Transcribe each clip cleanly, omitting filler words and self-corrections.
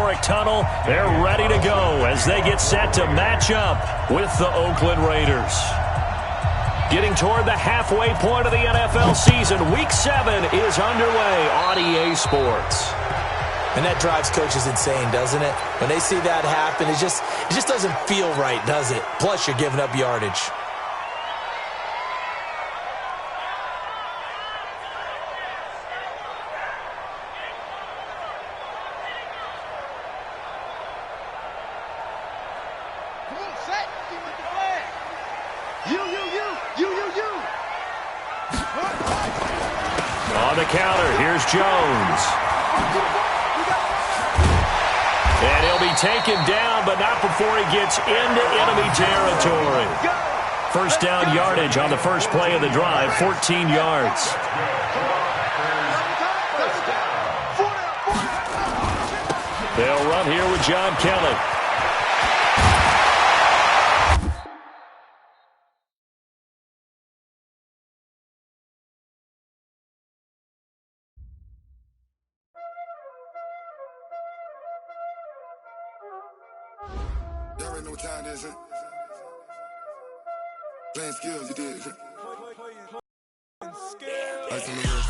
historic tunnel. They're ready to go as they get set to match up with the Oakland Raiders. Getting toward the halfway point of the NFL season, Week 7 is underway on EA Sports. And that drives coaches insane, doesn't it? When they see that happen, it just doesn't feel right, does it? Plus, you're giving up yardage. On the counter, here's Jones. And he'll be taken down, but not before he gets into enemy territory. First down yardage on the first play of the drive, 14 yards. They'll run here with John Kelly. Y'all already know what time it is, huh? Playing skills, you did, huh? Ice on the wrist,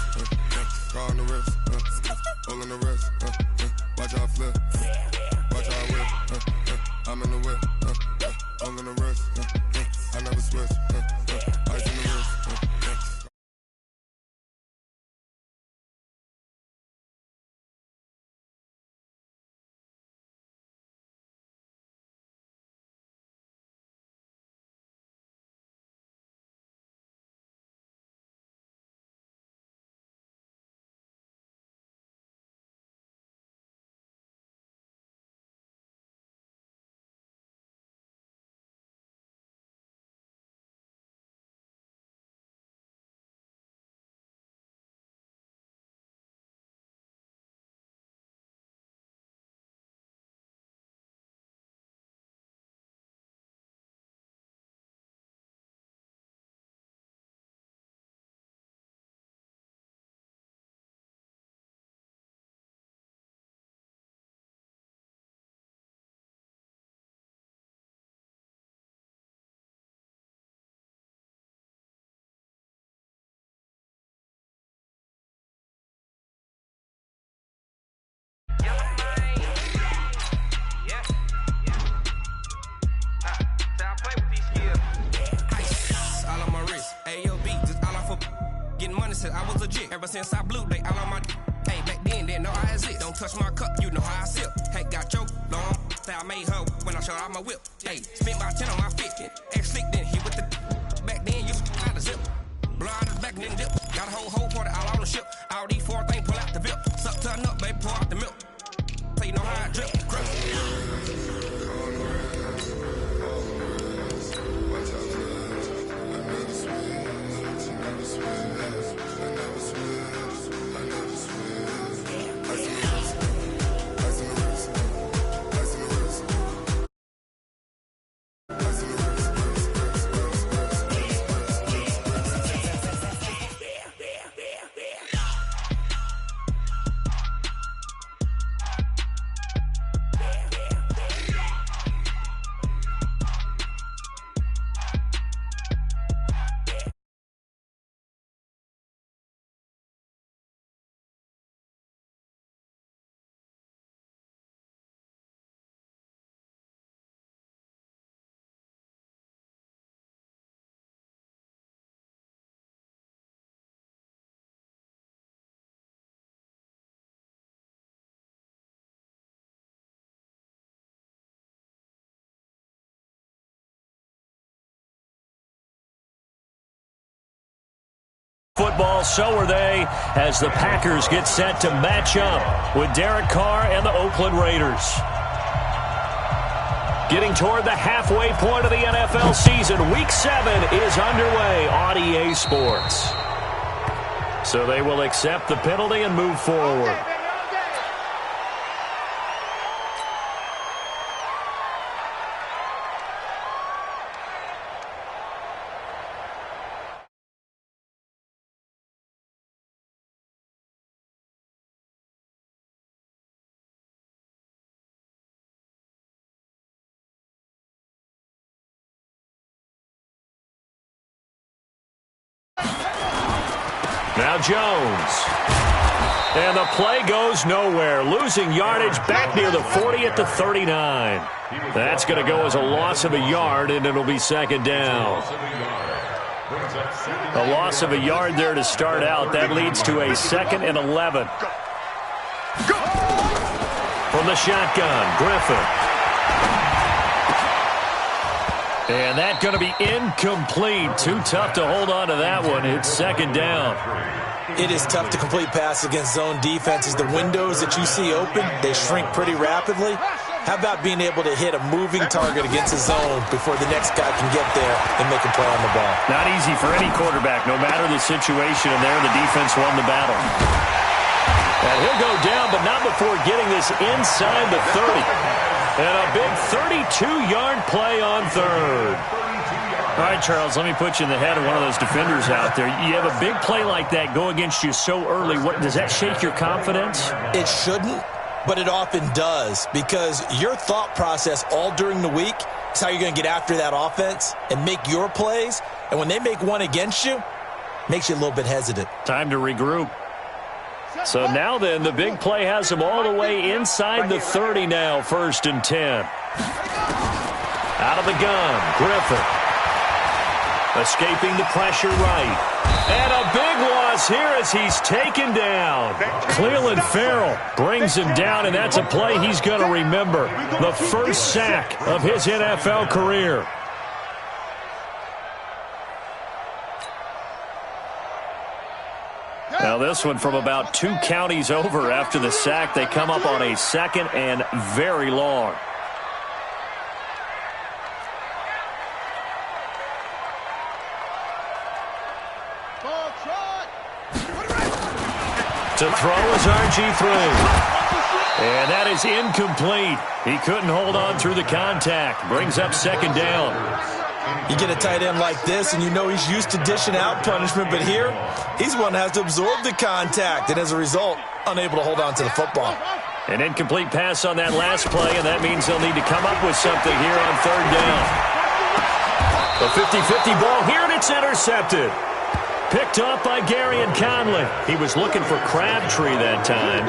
car on the wrist, all on the wrist, watch how I flip, watch how I whip, I'm in the whip, all on the wrist, I never switch, ice on the wrist, I was legit ever since I blew they all on my hey back then didn't know I exist. Don't touch my cup, you know how I sip. Hey, got your long that I made her when I showed out my whip. Hey, spent about 10 on my fit. Ex slick then hit with the back then you out the zip. Blow out his back then dip. Got a whole party all on the ship. All these 4 things pull out the VIP. Suck turn up, baby, pour out the milk. So you know how I drip. Football, so are they, as the Packers get set to match up with Derek Carr and the Oakland Raiders. Getting toward the halfway point of the NFL season, Week 7 is underway on EA Sports. So they will accept the penalty and move forward. Now Jones. And the play goes nowhere. Losing yardage back near the 40 at the 39. That's going to go as a loss of a yard, and it'll be second down. A loss of a yard there to start out. That leads to a 2nd and 11. From the shotgun, Griffin. And that's going to be incomplete. Too tough to hold on to that one. It's second down. It is tough to complete passes against zone defenses. The windows that you see open, they shrink pretty rapidly. How about being able to hit a moving target against a zone before the next guy can get there and make a play on the ball? Not easy for any quarterback, no matter the situation, and there the defense won the battle. And he'll go down, but not before getting this inside the 30. And a big 32-yard play on third. All right, Charles, let me put you in the head of one of those defenders out there. You have a big play like that go against you so early. Does that shake your confidence? It shouldn't, but it often does, because your thought process all during the week is how you're going to get after that offense and make your plays. And when they make one against you, it makes you a little bit hesitant. Time to regroup. So now then, the big play has them all the way inside the 30 now, 1st and 10. Out of the gun, Griffin. Escaping the pressure right. And a big loss here as he's taken down. Cleveland Farrell brings him down, and that's a play he's going to remember. The first sack of his NFL career. Now this one from about 2 counties over after the sack. They come up on a 2nd and very long. To throw is RG3. And that is incomplete. He couldn't hold on through the contact. Brings up 2nd down. You get a tight end like this, and you know he's used to dishing out punishment, but here, he's one that has to absorb the contact, and as a result, unable to hold on to the football. An incomplete pass on that last play, and that means they'll need to come up with something here on 3rd down. A 50-50 ball here, and it's intercepted. Picked off by Gary and Conley. He was looking for Crabtree that time.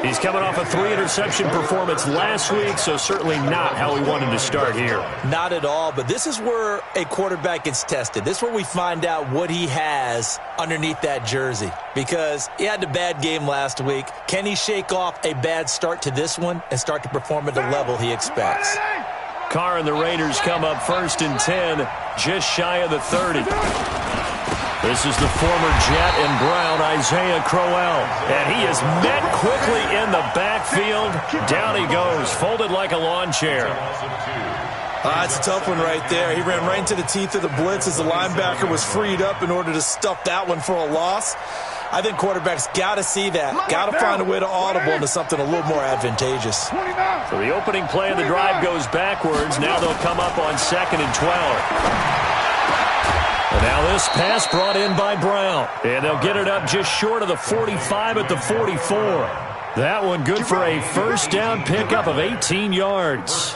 He's coming off a 3-interception performance last week, so certainly not how he wanted to start here. Not at all, but this is where a quarterback gets tested. This is where we find out what he has underneath that jersey, because he had a bad game last week. Can he shake off a bad start to this one and start to perform at the level he expects? Carr and the Raiders come up 1st and 10, just shy of the 30. This is the former Jet and Brown, Isaiah Crowell. And he is met quickly in the backfield. Down he goes, folded like a lawn chair. It's a tough one right there. He ran right into the teeth of the blitz as the linebacker was freed up in order to stuff that one for a loss. I think quarterbacks got to see that. Got to find a way to audible into something a little more advantageous. So the opening play of the drive goes backwards. Now they'll come up on 2nd and 12. And now this pass brought in by Brown. And they'll get it up just short of the 45 at the 44. That one good for a 1st down pickup of 18 yards.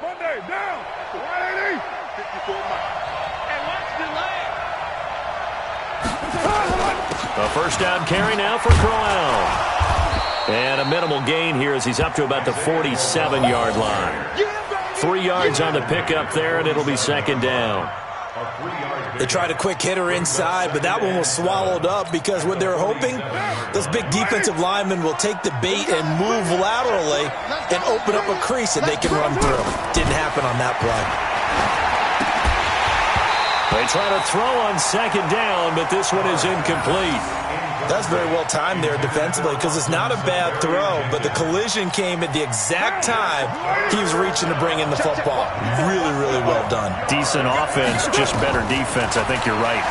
Monday, down. 180. 54 miles. And watch the leg. A 1st down carry now for Crowell. And a minimal gain here as he's up to about the 47-yard line. 3 yards on the pickup there, and it'll be 2nd down. They tried a quick hitter inside, but that one was swallowed up because what they're hoping, those big defensive linemen will take the bait and move laterally and open up a crease that they can run through. Didn't happen on that play. They try to throw on 2nd down, but this one is incomplete. That's very well timed there defensively because it's not a bad throw, but the collision came at the exact time he was reaching to bring in the football. Really, really well done. Decent offense, just better defense. I think you're right.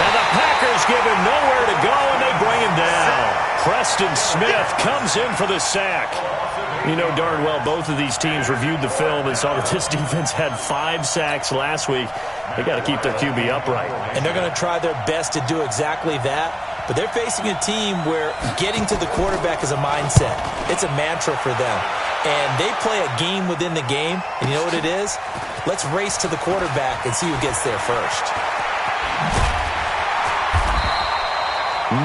And the Packers give him nowhere to go, and they bring him down. Preston Smith comes in for the sack. You know darn well both of these teams reviewed the film and saw that this defense had 5 sacks last week. They got to keep their QB upright. And they're going to try their best to do exactly that. but they're facing a team where getting to the quarterback is a mindset. It's a mantra for them. And they play a game within the game, and you know what it is? Let's race to the quarterback and see who gets there first.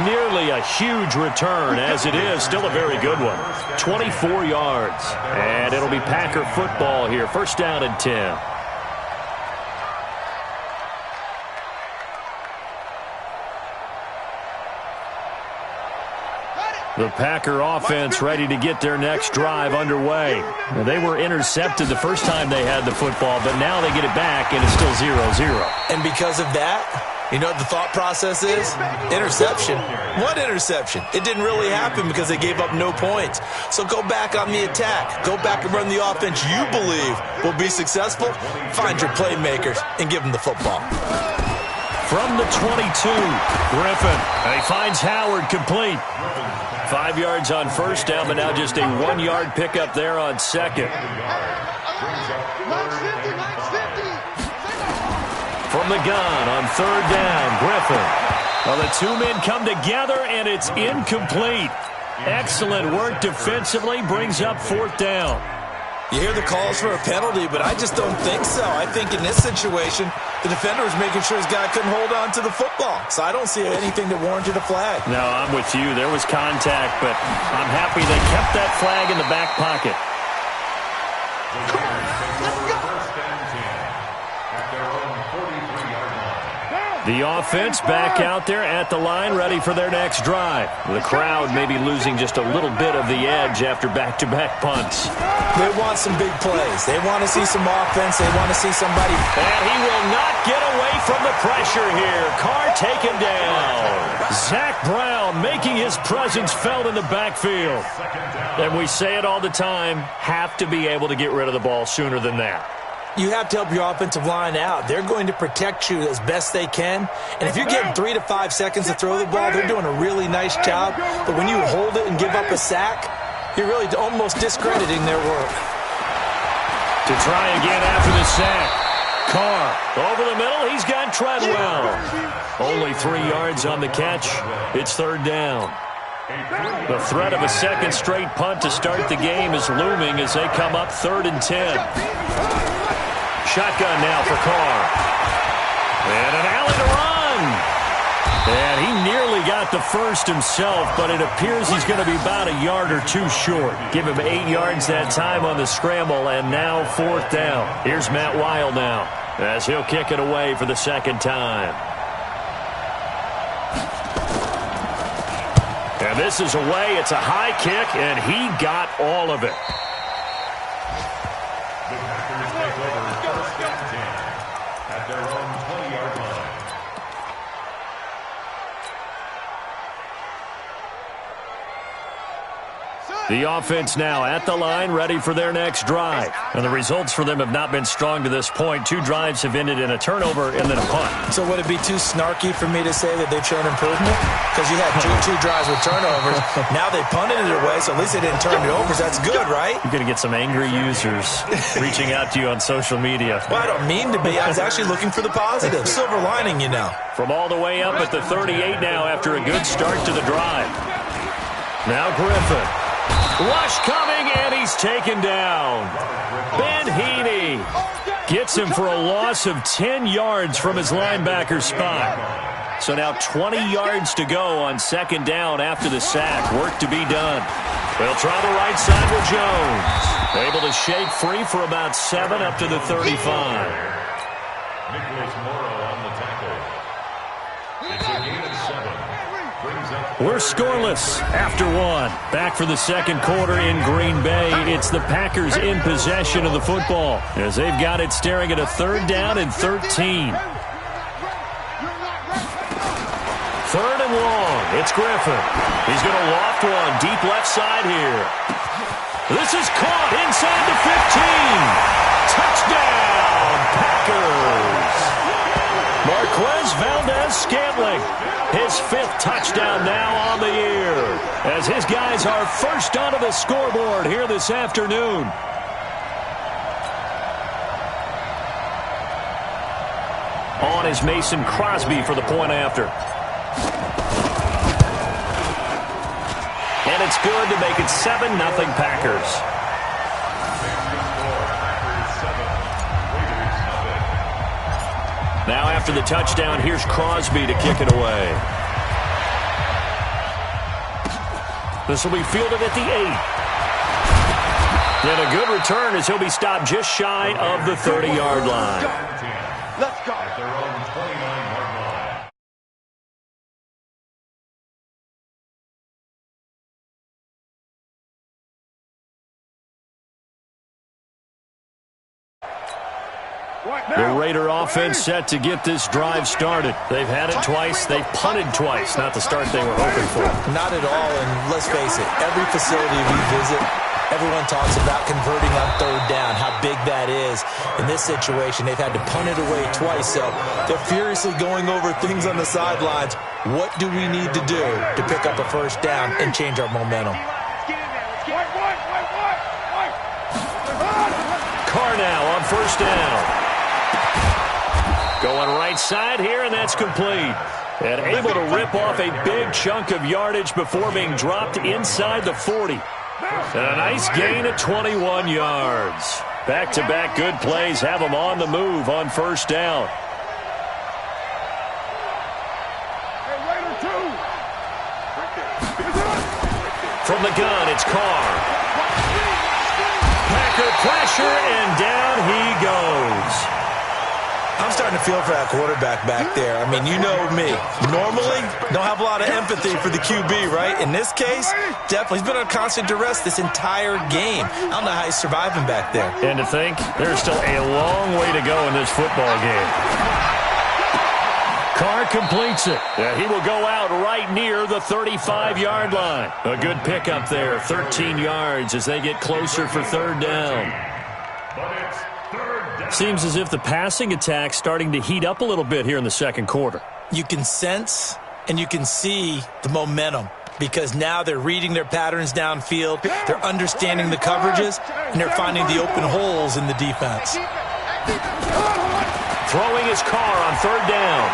Nearly a huge return, as it is. Still a very good one. 24 yards. And it'll be Packer football here. First down and 10. The Packer offense ready to get their next drive underway. They were intercepted the first time they had the football, but now they get it back, and it's still 0-0. And because of that, you know what the thought process is? Interception. What interception? It didn't really happen because they gave up no points. So go back on the attack. Go back and run the offense you believe will be successful. Find your playmakers and give them the football. From the 22, Griffin. And he finds Howard complete. 5 yards on first down, but now just a 1-yard pickup there on second. From the gun on third down, Griffin. Well, the two men come together, and it's incomplete. Excellent work defensively, brings up fourth down. You hear the calls for a penalty, but I just don't think so. I think in this situation, the defender was making sure his guy couldn't hold on to the football. So I don't see anything that warranted a flag. No, I'm with you. There was contact, but I'm happy they kept that flag in the back pocket. The offense back out there at the line, ready for their next drive. The crowd may be losing just a little bit of the edge after back-to-back punts. They want some big plays. They want to see some offense. They want to see somebody. And he will not get away from the pressure here. Carr taken down. Zach Brown making his presence felt in the backfield. And we say it all the time, have to be able to get rid of the ball sooner than that. You have to help your offensive line out. They're going to protect you as best they can. And if you're getting 3 to 5 seconds to throw the ball, they're doing a really nice job. But when you hold it and give up a sack, you're really almost discrediting their work. To try again after the sack. Carr over the middle. He's got Treadwell. Only 3 yards on the catch. It's third down. The threat of a second straight punt to start the game is looming as they come up 3rd and 10. Shotgun now for Carr. And an alley to run. And he nearly got the first himself, but it appears he's going to be about a yard or two short. Give him 8 yards that time on the scramble, and now fourth down. Here's Matt Weil now as he'll kick it away for the second time. And this is away. It's a high kick, and he got all of it. At their own 20-yard line. The offense now at the line, ready for their next drive. And the results for them have not been strong to this point. 2 drives have ended in a turnover and then a punt. So would it be too snarky for me to say that they've shown improvement? Because you had two drives with turnovers. Now they punted it away, so at least they didn't turn it over. So that's good, right? You're going to get some angry users reaching out to you on social media. Well, I don't mean to be. I was actually looking for the positive. Silver lining, you know. From all the way up at the 38 now after a good start to the drive. Now Griffin. Rush coming, and he's taken down. Ben Heaney gets him for a loss of 10 yards from his linebacker spot. So now 20 yards to go on second down after the sack. Work to be done. They'll try the right side with Jones. Able to shake free for about 7 up to the 35. Nicholas Morrow on the tackle. It's a gain of 7. We're scoreless after 1. Back for the second quarter in Green Bay. It's the Packers in possession of the football as they've got it staring at a 3rd down and 13. 3rd and long. It's Griffin. He's going to loft one deep left side here. This is caught inside the 15. Touchdown, Packers. Marquez Valdez-Scantling, his 5th touchdown now on the year, as his guys are first onto the scoreboard here this afternoon. On is Mason Crosby for the point after. it's good to make it 7-0 Packers. Now after the touchdown, here's Crosby to kick it away. This will be fielded at the 8. And a good return as he'll be stopped just shy of the 30-yard line. Let's go. At their own 29-yard line. The Raider offense set to get this drive started. They've had it twice. They've punted twice. Not the start they were hoping for. Not at all, and let's face it, every facility we visit, everyone talks about converting on third down, how big that is. In this situation, they've had to punt it away twice, so they're furiously going over things on the sidelines. What do we need to do to pick up a first down and change our momentum? Carr now on first down. Going right side here, and that's complete. And able to rip off a big chunk of yardage before being dropped inside the 40. And a nice gain at 21 yards. Back-to-back good plays have them on the move on first down. From the gun, it's Carr. Packer pressure, and down he goes. I'm starting to feel for that quarterback back there. I mean, you know me. Normally, don't have a lot of empathy for the QB, right? In this case, definitely. He's been on constant duress this entire game. I don't know how he's surviving back there. And to think, there's still a long way to go in this football game. Carr completes it. He will go out right near the 35-yard line. A good pickup there, 13 yards as they get closer for third down. Seems as if the passing attack's starting to heat up a little bit here in the second quarter. You can sense and you can see the momentum because now they're reading their patterns downfield, they're understanding the coverages, and they're finding the open holes in the defense. Throwing his Carr on third down.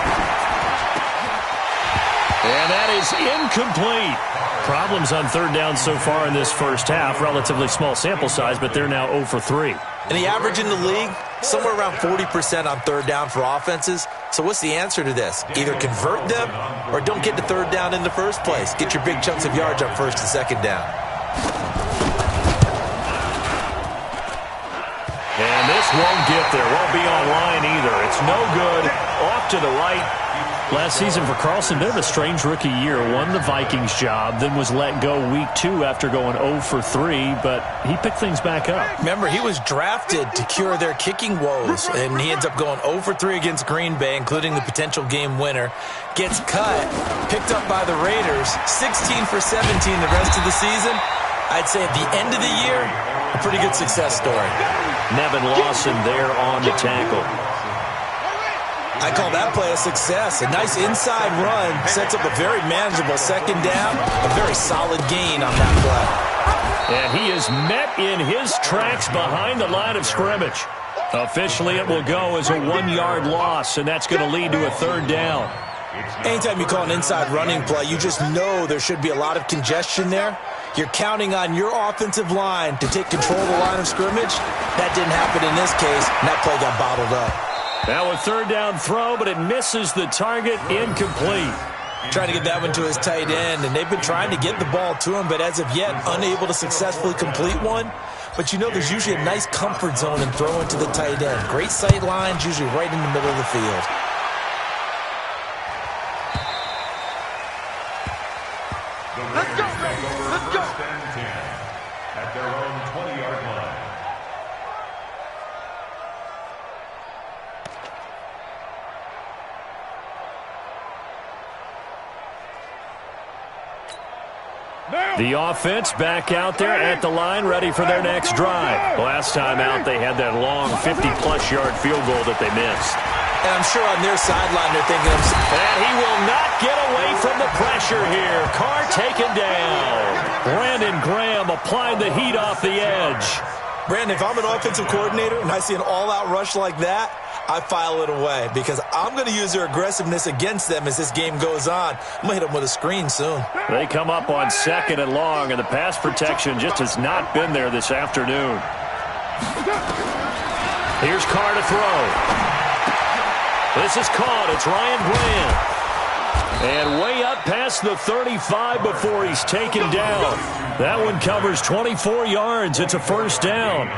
And that is incomplete. Problems on third down so far in this first half. Relatively small sample size, but they're now 0 for 3. And the average in the league, somewhere around 40% on third down for offenses. So what's the answer to this? Either convert them or don't get to third down in the first place. Get your big chunks of yards on first and second down. And this won't get there. Won't be online either. It's no good. Off to the right. Last season for Carlson, bit of a strange rookie year. Won the Vikings job, then was let go week 2 after going 0 for 3, but he picked things back up. Remember, he was drafted to cure their kicking woes, and he ends up going 0 for 3 against Green Bay, including the potential game winner. Gets cut, picked up by the Raiders, 16 for 17 the rest of the season. I'd say at the end of the year, a pretty good success story. Nevin Lawson there on the tackle. I call that play a success. A nice inside run sets up a very manageable second down. A very solid gain on that play. And he is met in his tracks behind the line of scrimmage. Officially, it will go as a 1-yard loss, and that's going to lead to a third down. Anytime you call an inside running play, you just know there should be a lot of congestion there. You're counting on your offensive line to take control of the line of scrimmage. That didn't happen in this case, and that play got bottled up. Now a third down throw, but it misses the target, incomplete. Trying to get that one to his tight end, and they've been trying to get the ball to him, but as of yet, unable to successfully complete one. But you know there's usually a nice comfort zone in throwing to the tight end. Great sight lines, usually right in the middle of the field. Let's go! Let's go! At their own 20-yard line. The offense back out there at the line, ready for their next drive. Last time out, they had that long 50-plus yard field goal that they missed. And I'm sure on their sideline they're thinking of... And he will not get away from the pressure here. Carr taken down. Brandon Graham applied the heat off the edge. Brandon, if I'm an offensive coordinator and I see an all-out rush like that, I file it away because I'm going to use their aggressiveness against them as this game goes on. I'm going to hit them with a screen soon. They come up on 2nd and long, and the pass protection just has not been there this afternoon. Here's Carr to throw. This is caught. It's Ryan Grant. And way up past the 35 before he's taken down. That one covers 24 yards. It's a first down.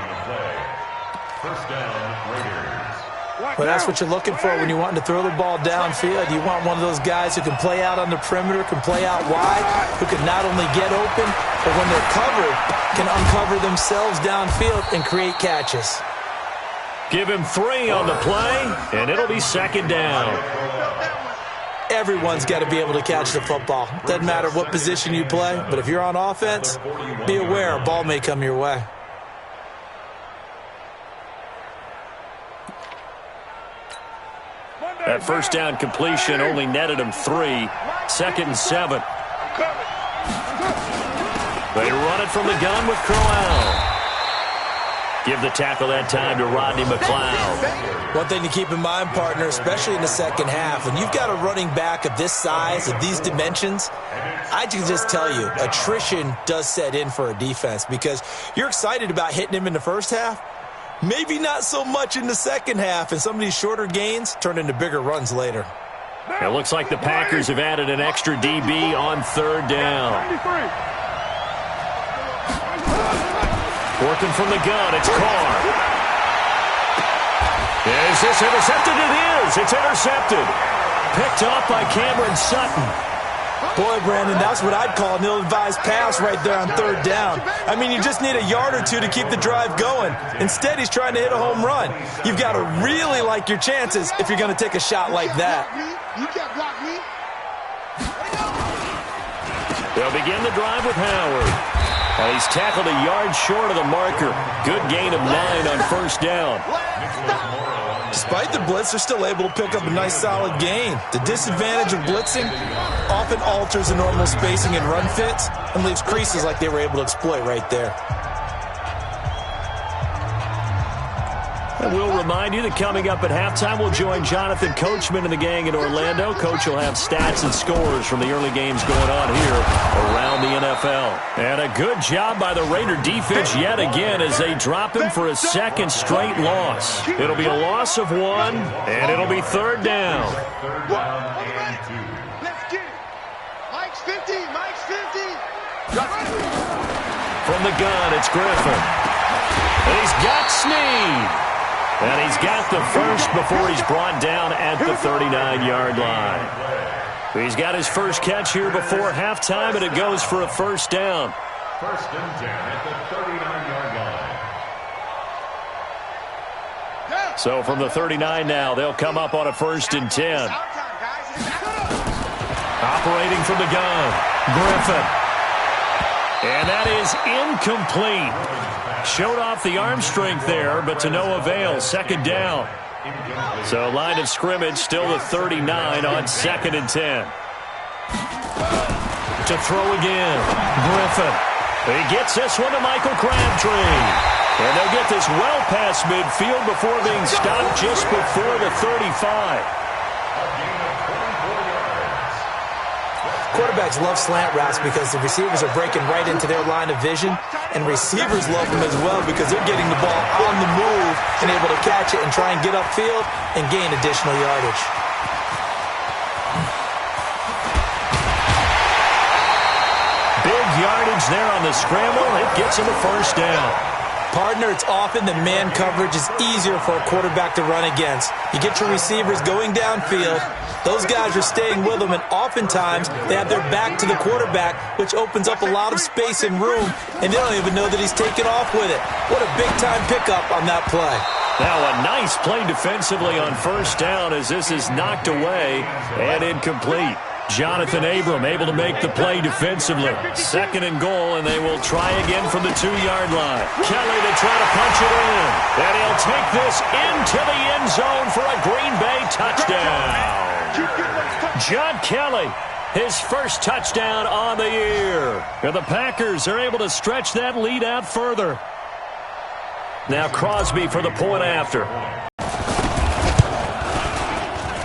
First down, Raiders. Well, that's what you're looking for when you want to throw the ball downfield. You want one of those guys who can play out on the perimeter, can play out wide, who can not only get open, but when they're covered, can uncover themselves downfield and create catches. Give him 3 on the play, and it'll be 2nd down. Everyone's got to be able to catch the football. Doesn't matter what position you play, but if you're on offense, be aware a ball may come your way. That first down completion only netted him 3. 2nd and 7. They run it from the gun with Crowell. Give the tackle that time to Rodney McLeod. One thing to keep in mind, partner, especially in the second half, when you've got a running back of this size, of these dimensions, I can just tell you, attrition does set in for a defense because you're excited about hitting him in the first half. Maybe not so much in the second half, and some of these shorter gains turn into bigger runs later. It looks like the Packers have added an extra DB on 3rd down. Working from the gun, it's Carr. Is this intercepted? It is. It's intercepted. Picked off by Cameron Sutton. Boy, Brandon, that's what I'd call an ill-advised pass right there on 3rd down. I mean, you just need a yard or two to keep the drive going. Instead, he's trying to hit a home run. You've got to really like your chances if you're going to take a shot like that. You can't block me. They'll begin the drive with Howard. He's tackled a yard short of the marker. Good gain of 9 on 1st down. Despite the blitz, they're still able to pick up a nice solid gain. The disadvantage of blitzing often alters the normal spacing and run fits and leaves creases like they were able to exploit right there. And we'll remind you that coming up at halftime, we'll join Jonathan Coachman and the gang in Orlando. Coach will have stats and scores from the early games going on here around the NFL. And a good job by the Raider defense yet again as they drop him for a 2nd straight loss. It'll be a loss of 1, and it'll be 3rd down. Third down and 2. Let's get it. Mike's 50. Mike's 50. From the gun, it's Griffin. And he's got Snead. And he's got the first before he's brought down at the 39-yard line. He's got his first catch here before halftime, and it goes for a 1st down. 1st and 10 at the 39-yard line. So from the 39 now, they'll come up on a 1st and 10. Operating from the gun, Griffin. And that is incomplete. Showed off the arm strength there, but to no avail. 2nd down. So line of scrimmage still the 39 on 2nd and 10. To throw again, Griffin. He gets this one to Michael Crabtree. And they'll get this well past midfield before being stopped just before the 35. Quarterbacks love slant routes because the receivers are breaking right into their line of vision, and receivers love them as well because they're getting the ball on the move and able to catch it and try and get upfield and gain additional yardage. Big yardage there on the scramble. It gets him a 1st down. Partner, it's often that man coverage is easier for a quarterback to run against. You get your receivers going downfield. Those guys are staying with them, and oftentimes they have their back to the quarterback, which opens up a lot of space and room, and they don't even know that he's taken off with it. What a big-time pickup on that play. Now a nice play defensively on 1st down as this is knocked away and incomplete. Jonathan Abram able to make the play defensively. 2nd and goal, and they will try again from the 2-yard line. Kelly to try to punch it in. And he'll take this into the end zone for a Green Bay touchdown. John Kelly, his first touchdown on the year. And the Packers are able to stretch that lead out further. Now Crosby for the point after.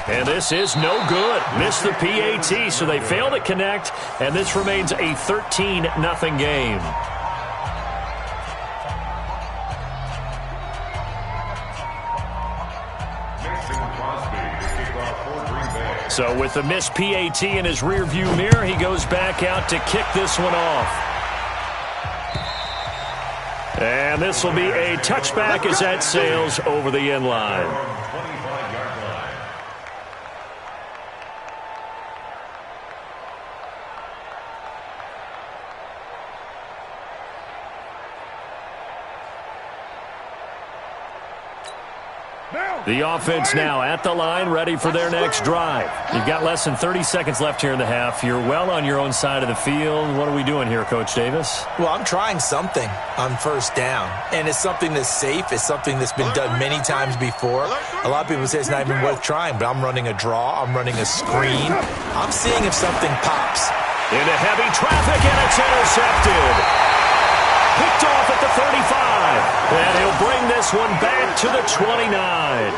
And this is no good. Missed the PAT, so they fail to connect, and this remains a 13-0 game. So with the missed PAT in his rearview mirror, he goes back out to kick this one off. And this will be a touchback as that sails over the end line. The offense now at the line, ready for their next drive. You've got less than 30 seconds left here in the half. You're well on your own side of the field. What are we doing here, Coach Davis? Well, I'm trying something on first down, and it's something that's safe. It's something that's been done many times before. A lot of people say it's not even worth trying, but I'm running a draw. I'm running a screen. I'm seeing if something pops. Into heavy traffic, and it's intercepted. Picked off at the 35, and he'll bring this one back to the 29.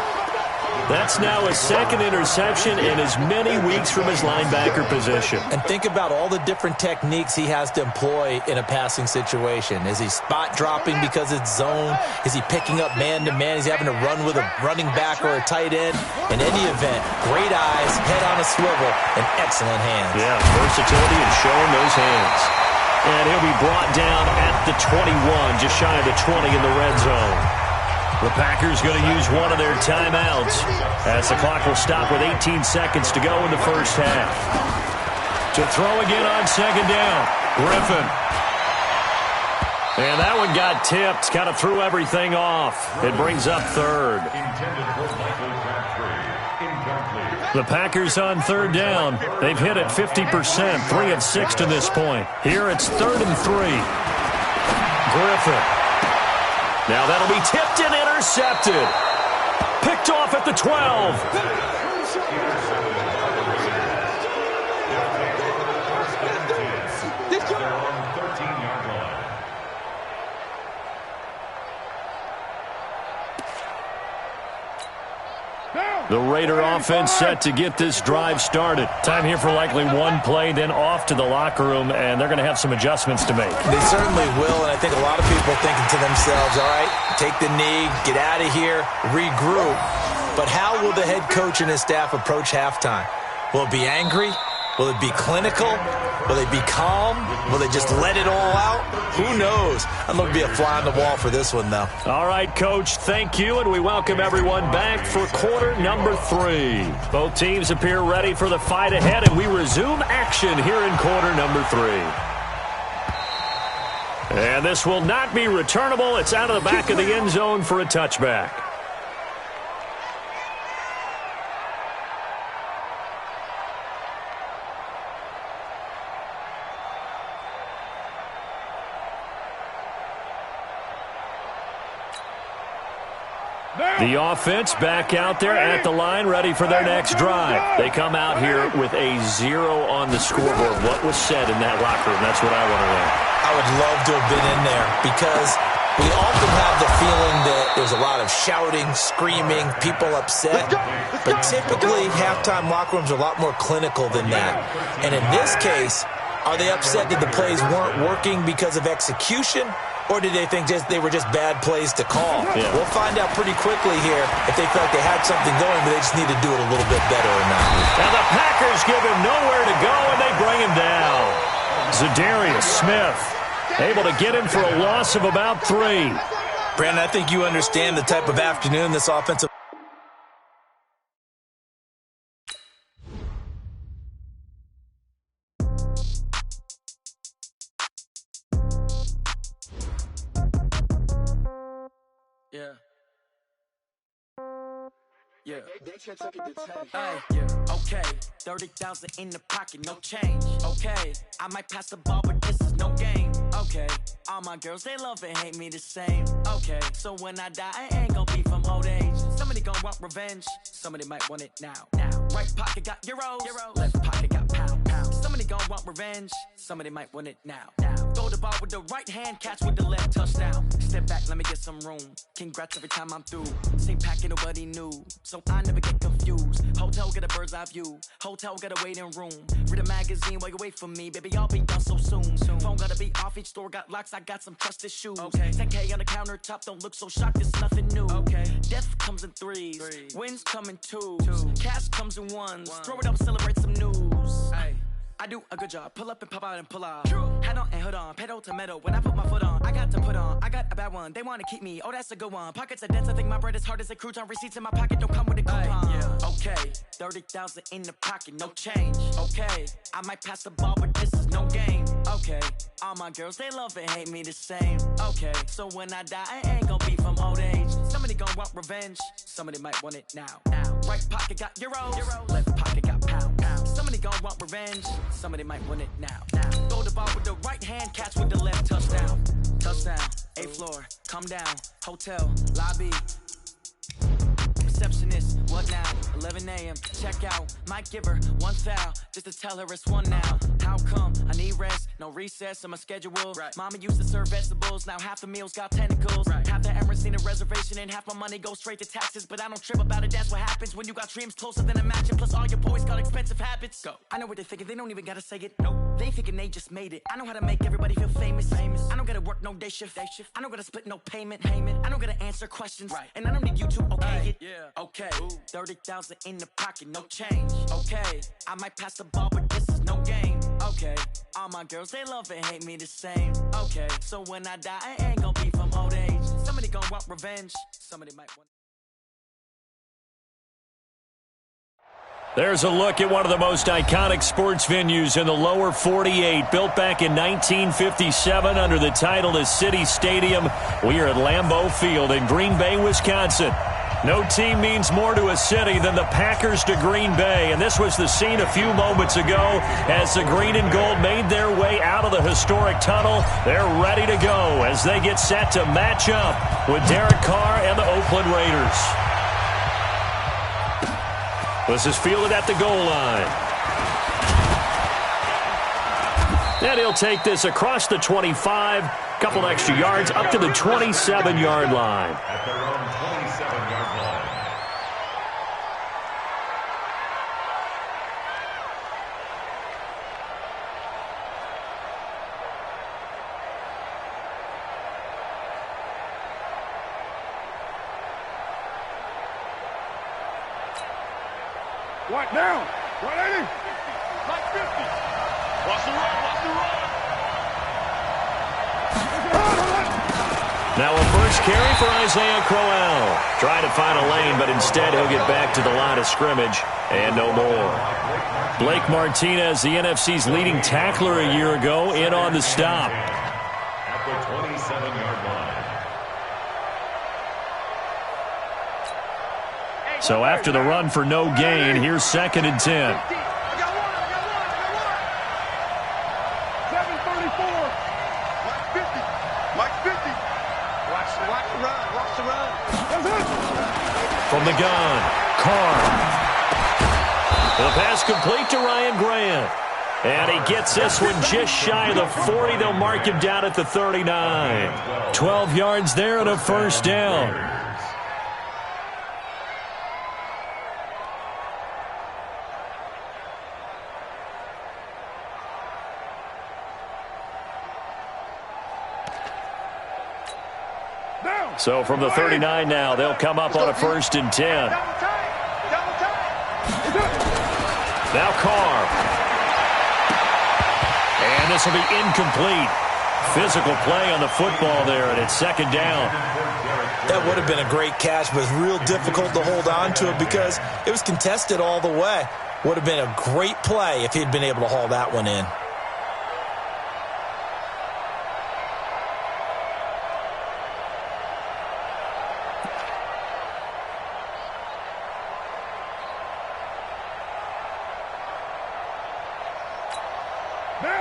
That's now his second interception in as many weeks from his linebacker position. And think about all the different techniques he has to employ in a passing situation. Is he spot dropping because it's zone? Is he picking up man-to-man? Is he having to run with a running back or a tight end? In any event, great eyes, head on a swivel, and excellent hands. Yeah, versatility and showing those hands. And he'll be brought down at the 21, just shy of the 20 in the red zone. The Packers going to use one of their timeouts as the clock will stop with 18 seconds to go in the first half. To throw again on second down, Griffin. And that one got tipped, kind of threw everything off. It brings up third. The Packers on third down. They've hit it 50%, 3 of 6 to this point. Here it's 3rd and 3. Griffin. Now that'll be tipped and intercepted. Picked off at the 12. The Raider offense set to get this drive started. Time here for likely one play, then off to the locker room, and they're going to have some adjustments to make. They certainly will, and I think a lot of people are thinking to themselves, all right, take the knee, get out of here, regroup. But how will the head coach and his staff approach halftime? Will it be angry? Will it be clinical? Will they be calm? Will they just let it all out? Who knows? I'd love to be a fly on the wall for this one, though. All right, Coach, thank you, and we welcome everyone back for quarter number 3. Both teams appear ready for the fight ahead, and we resume action here in quarter number 3. And this will not be returnable. It's out of the back of the end zone for a touchback. The offense back out there at the line, ready for their next drive. They come out here with a 0 on the scoreboard. What was said in that locker room? That's what I want to know. I would love to have been in there because we often have the feeling that there's a lot of shouting, screaming, people upset. But typically, halftime locker rooms are a lot more clinical than that. And in this case, are they upset that the plays weren't working because of execution? Or did they think they were just bad plays to call? Yeah. We'll find out pretty quickly here if they felt like they had something going, but they just need to do it a little bit better or not. Now the Packers give him nowhere to go, and they bring him down. Zadarius Smith able to get him for a loss of about 3. Brandon, I think you understand the type of afternoon this offensive. Yeah. Hey, okay. 30,000 in the pocket, no change. Okay, I might pass the ball, but this is no game. Okay, all my girls, they love and hate me the same. Okay, so when I die, I ain't gonna be from old age. Somebody gonna want revenge, somebody might want it now. Right pocket got euros, left pocket got pounds. Somebody gonna want revenge, somebody might want it now. Throw the ball with the right hand, catch with the left, touchdown. Step back, let me get some room. Congrats every time I'm through. Same packet, nobody knew, so I never get confused. Hotel get a bird's eye view. Hotel got a waiting room. Read a magazine while you wait for me. Baby, I'll be done so soon. Phone gotta be off. Each store got locks. I got some trusted shoes. Okay. 10K on the countertop. Don't look so shocked. It's nothing new. Okay. Death comes in threes. Wins come in twos. Cash comes in ones. Throw it up, celebrate some news. Ay. I do a good job. Pull up and pop out and pull out. Head on and hood on. Pedal to metal. When I put my foot on, I got to put on. I got a bad one. They want to keep me. Oh, that's a good one. Pockets are dense. I think my bread is hard as a crouton. Receipts in my pocket don't come with a coupon. Okay. 30,000 in the pocket. No change. Okay. I might pass the ball, but this is no game. Okay. All my girls, they love and hate me the same. Okay. So when I die, I ain't gonna be from old age. Somebody gonna want revenge. Somebody might want it now. Right pocket got euros. Left pocket got pounds. Somebody gonna want revenge. Somebody might win it now. Throw the ball with the right hand, catch with the left. Touchdown. Touchdown. 8th floor. Come down. Hotel. Lobby. Receptionist. What now? 11 a.m. Check out. Might give her one foul just to tell her it's one now. How come? I need rest. No recess in my schedule. Right. Mama used to serve vegetables. Now half the meals got tentacles. Right. Half the Emirates need a reservation and half my money goes straight to taxes. But I don't trip about it. That's what happens when you got dreams closer than a match. And plus all your boys got expensive habits. Go. I know what they're thinking. They don't even gotta say it. Nope. They thinking they just made it. I know how to make everybody feel famous. I don't gotta work no day shift. I don't gotta split no payment. I don't gotta answer questions. Right. And I don't need you to okay it. Yeah. Okay. 30,000 in the pocket. No change. Okay. I might pass the ball, but this is no game. Okay. All my girls, they love and hate me the same. Okay. So when I die, I ain't gonna be from old age. Somebody gonna want revenge. Somebody might want. There's a look at one of the most iconic sports venues in the lower 48. Built back in 1957 under the title of City Stadium. We are at Lambeau Field in Green Bay, Wisconsin. No team means more to a city than the Packers to Green Bay, and this was the scene a few moments ago as the green and gold made their way out of the historic tunnel. They're ready to go as they get set to match up with Derek Carr and the Oakland Raiders. This is fielded at the goal line. And he'll take this across the 25, couple extra yards up to the 27-yard line. At their own 27-yard line. What now? 180? Like 50. Watch the run, watch the run. Now a first carry for Isaiah Crowell. Trying to find a lane, but instead he'll get back to the line of scrimmage and no more. Blake Martinez, the NFC's leading tackler a year ago, in on the stop. At the 27-yard line. So after the run for no gain, here's 2nd and 10. I got one. 734. Mike 50. Watch the run. From the gun, Carr. The pass complete to Ryan Grant. And he gets this one just shy of the 40. They'll mark him down at the 39. 12 yards there and a first down. So from the 39 now, they'll come up on a 1st and 10. Now Carr. And this will be incomplete. Physical play on the football there, and it's 2nd down. That would have been a great catch, but it's real difficult to hold on to it because it was contested all the way. Would have been a great play if he'd been able to haul that one in.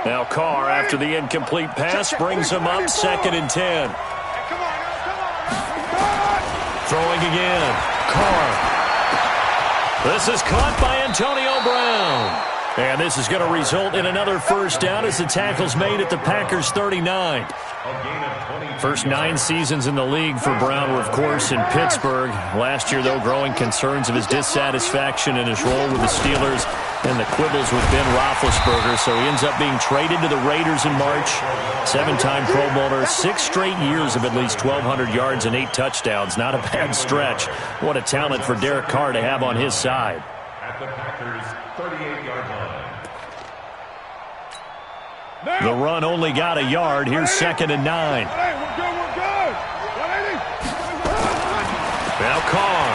Now Carr, after the incomplete pass, brings him up 2nd and 10. Throwing again. Carr. This is caught by Antonio Brown. And this is going to result in another first down as the tackle's made at the Packers' 39. First 9 seasons in the league for Brown were, of course, in Pittsburgh. Last year, though, growing concerns of his dissatisfaction in his role with the Steelers and the quibbles with Ben Roethlisberger. So he ends up being traded to the Raiders in March. 7-time Pro Bowler, 6 straight years of at least 1,200 yards and 8 touchdowns. Not a bad stretch. What a talent for Derek Carr to have on his side. At the Packers' 38-yard line. The run only got a yard. Here's 2nd and 9. Hey, we're good. 180. Now Carr.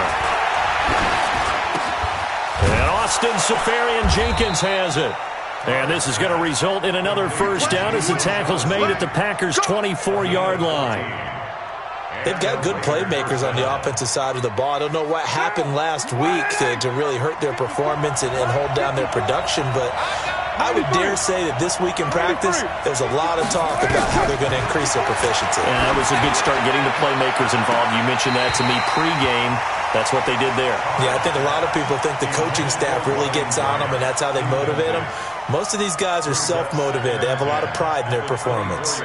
And Austin Seferian-Jenkins has it. And this is going to result in another first down as the tackle's made at the Packers' 24-yard line. They've got good playmakers on the offensive side of the ball. I don't know what happened last week to really hurt their performance and hold down their production, but I would dare say that this week in practice, there's a lot of talk about how they're going to increase their proficiency. And that was a good start getting the playmakers involved. You mentioned that to me pregame. That's what they did there. Yeah, I think a lot of people think the coaching staff really gets on them, and that's how they motivate them. Most of these guys are self-motivated. They have a lot of pride in their performance.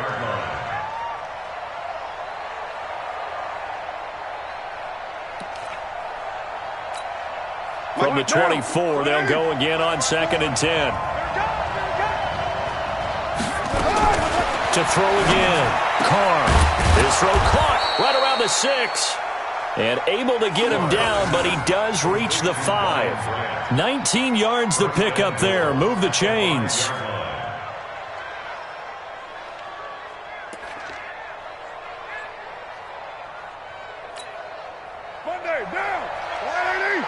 From the 24, they'll go again on 2nd and 10. To throw again. Carr. His throw caught right around the 6. And able to get him down, but he does reach the 5. 19 yards to pick up there. Move the chains. Monday, down. 180.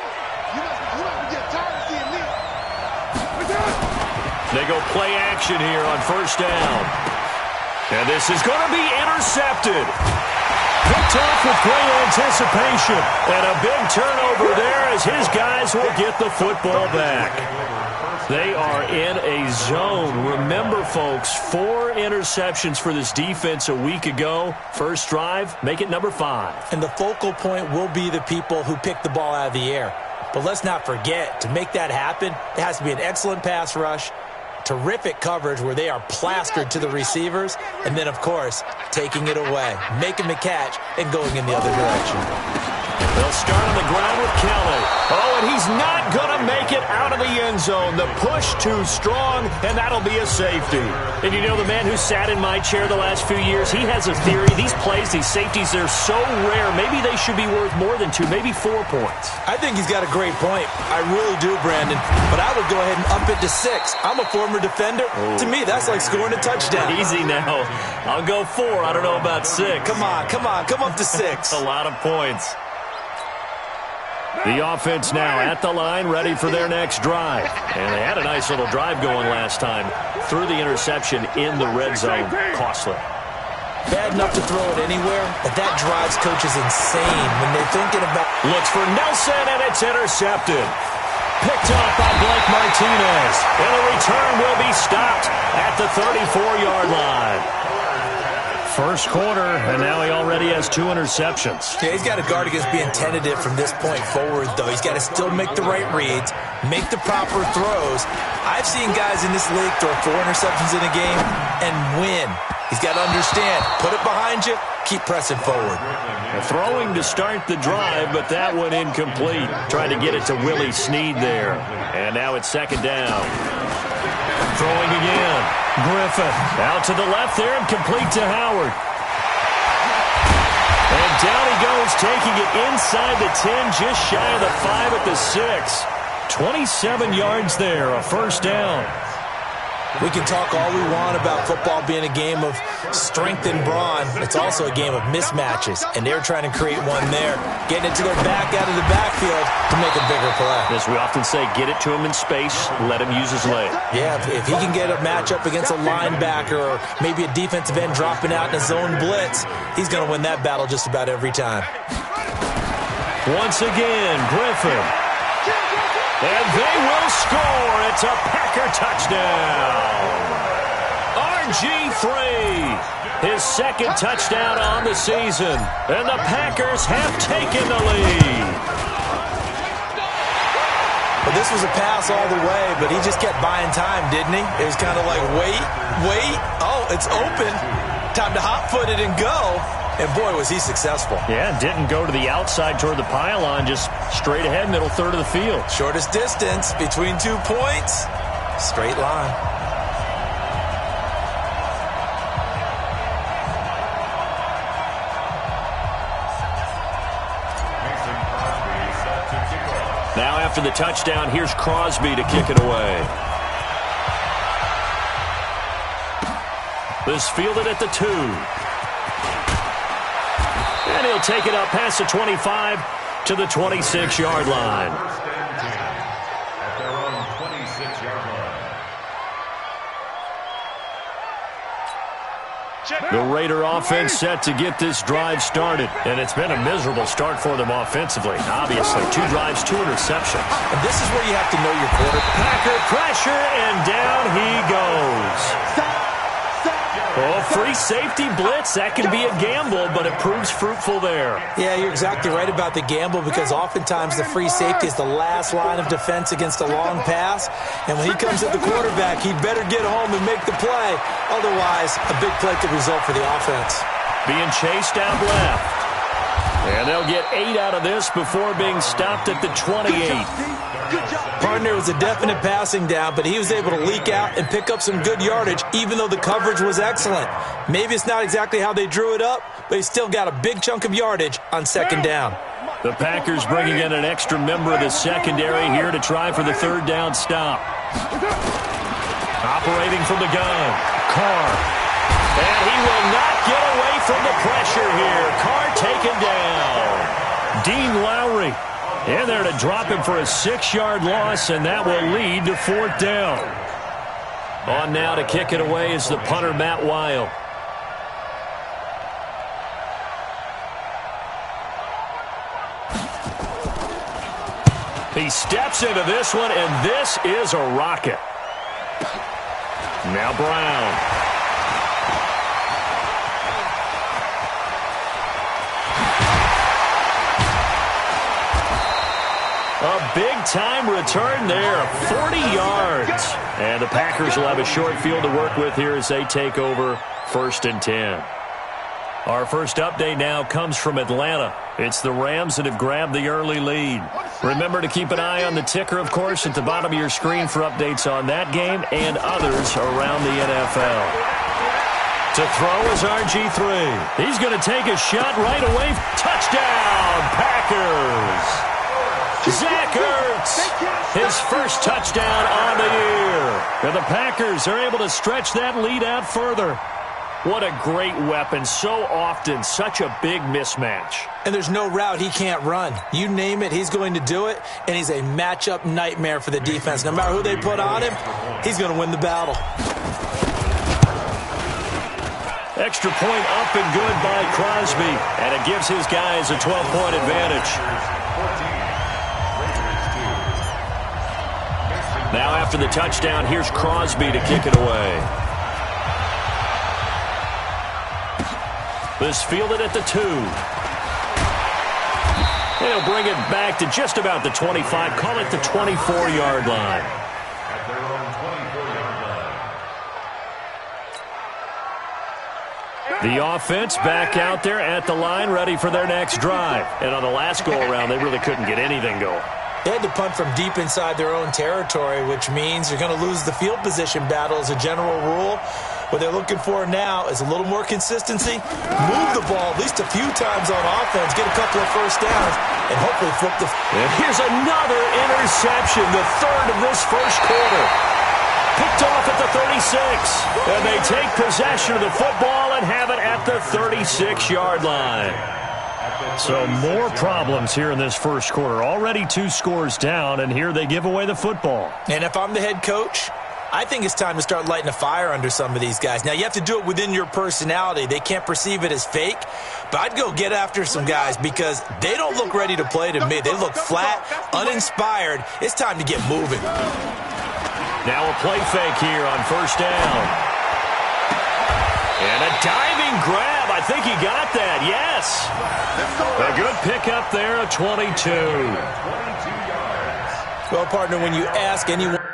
You must get tired of seeing me. They go play action here on first down. And this is going to be intercepted. Picked off with great anticipation. And a big turnover there as his guys will get the football back. They are in a zone. Remember, folks, 4 interceptions for this defense a week ago. First drive, make it number 5. And the focal point will be the people who pick the ball out of the air. But let's not forget, to make that happen, it has to be an excellent pass rush, terrific coverage where they are plastered to the receivers, and then, of course, taking it away, making the catch, and going in the other direction. They'll start on the ground with Kelly. Oh, and he's not going to make it out of the end zone. The push too strong, and that'll be a safety. And you know, the man who sat in my chair the last few years, he has a theory. These plays, these safeties, they're so rare. Maybe they should be worth more than 2, maybe 4 points. I think he's got a great point. I really do, Brandon. But I would go ahead and up it to 6. I'm a former defender. Ooh. To me, that's like scoring a touchdown. Easy now. I'll go 4. I don't know about 6. Come on. Come up to 6. A lot of points. The offense now at the line, ready for their next drive. And they had a nice little drive going last time. Threw the interception in the red zone. Costly. Bad enough to throw it anywhere, but that drives coaches insane when they're thinking about... Looks for Nelson, and it's intercepted. Picked up by Blake Martinez. And the return will be stopped at the 34-yard line. First quarter, and now he already has 2 interceptions. Yeah, he's got to guard against being tentative from this point forward, though. He's got to still make the right reads, make the proper throws. I've seen guys in this league throw 4 interceptions in a game and win. He's got to understand, put it behind you, keep pressing forward. Throwing to start the drive, but that one incomplete. Trying to get it to Willie Snead there. And now it's 2nd down. Throwing again. Griffin out to the left there and complete to Howard. And down he goes, taking it inside the 10, just shy of the 5 at the 6. 27 yards there, a first down. We can talk all we want about football being a game of strength and brawn. It's also a game of mismatches, and they're trying to create one there, getting it to their back out of the backfield to make a bigger play. As we often say, get it to him in space, let him use his leg. Yeah, if he can get a matchup against a linebacker or maybe a defensive end dropping out in a zone blitz, he's going to win that battle just about every time. Once again, Griffin. And they will score. It's a Packer touchdown. RG3, his 2nd touchdown on the season. And the Packers have taken the lead. The Well, this was a pass all the way, but he just kept buying time, didn't he? It was kind of like, wait. Oh, it's open. Time to hot-foot it and go. And, boy, was he successful. Yeah, didn't go to the outside toward the pylon, just straight ahead, middle third of the field. Shortest distance between 2 points. Straight line. Now after the touchdown, here's Crosby to kick it away. This fielded at the 2. And he'll take it up past the 25 to the 26-yard line. First and 10 at their own 26-yard line. The Raider offense set to get this drive started. And it's been a miserable start for them offensively. Obviously, 2 drives, 2 interceptions. And this is where you have to know your quarterback. Packer pressure, and down he goes. Oh, free safety blitz. That can be a gamble, but it proves fruitful there. Yeah, you're exactly right about the gamble because oftentimes the free safety is the last line of defense against a long pass. And when he comes at the quarterback, he'd better get home and make the play. Otherwise, a big play could result for the offense. Being chased out left. And they'll get 8 out of this before being stopped at the 28. Partner was a definite passing down, but he was able to leak out and pick up some good yardage, even though the coverage was excellent. Maybe it's not exactly how they drew it up, but he still got a big chunk of yardage on second down. The Packers bringing in an extra member of the secondary here to try for the third down stop. Operating from the gun, Carr. And he will not get away from the pressure here. Carr taken down. Dean Lowry in there to drop him for a 6-yard loss, and that will lead to 4th down. On now to kick it away is the punter, Matt Weil. He steps into this one, and this is a rocket. Now Brown. A big-time return there, 40 yards. And the Packers will have a short field to work with here as they take over 1st and 10. Our first update now comes from Atlanta. It's the Rams that have grabbed the early lead. Remember to keep an eye on the ticker, of course, at the bottom of your screen for updates on that game and others around the NFL. To throw is RG3. He's going to take a shot right away. Touchdown, Packers! Zach Ertz, his first touchdown on the year. And the Packers are able to stretch that lead out further. What a great weapon. So often, such a big mismatch. And there's no route he can't run. You name it, he's going to do it, and he's a matchup nightmare for the defense. No matter who they put on him, he's going to win the battle. Extra point up and good by Crosby, and it gives his guys a 12-point advantage. Now after the touchdown, here's Crosby to kick it away. This fielded at the 2. They'll bring it back to just about the 25. Call it the 24-yard line. At their own 24-yard line. The offense back out there at the line, ready for their next drive. And on the last go-around, they really couldn't get anything going. They had to punt from deep inside their own territory, which means you're going to lose the field position battle as a general rule. What they're looking for now is a little more consistency, move the ball at least a few times on offense, get a couple of first downs, and hopefully flip the... And here's another interception, the third of this first quarter. Picked off at the 36. And they take possession of the football and have it at the 36-yard line. So more problems here in this first quarter. Already 2 scores down, and here they give away the football. And if I'm the head coach, I think it's time to start lighting a fire under some of these guys. Now, you have to do it within your personality. They can't perceive it as fake. But I'd go get after some guys because they don't look ready to play to me. They look flat, uninspired. It's time to get moving. Now a play fake here on first down. And a diving grab. I think he got that. Yes. A good pickup there, a 22. Well, partner, when you ask anyone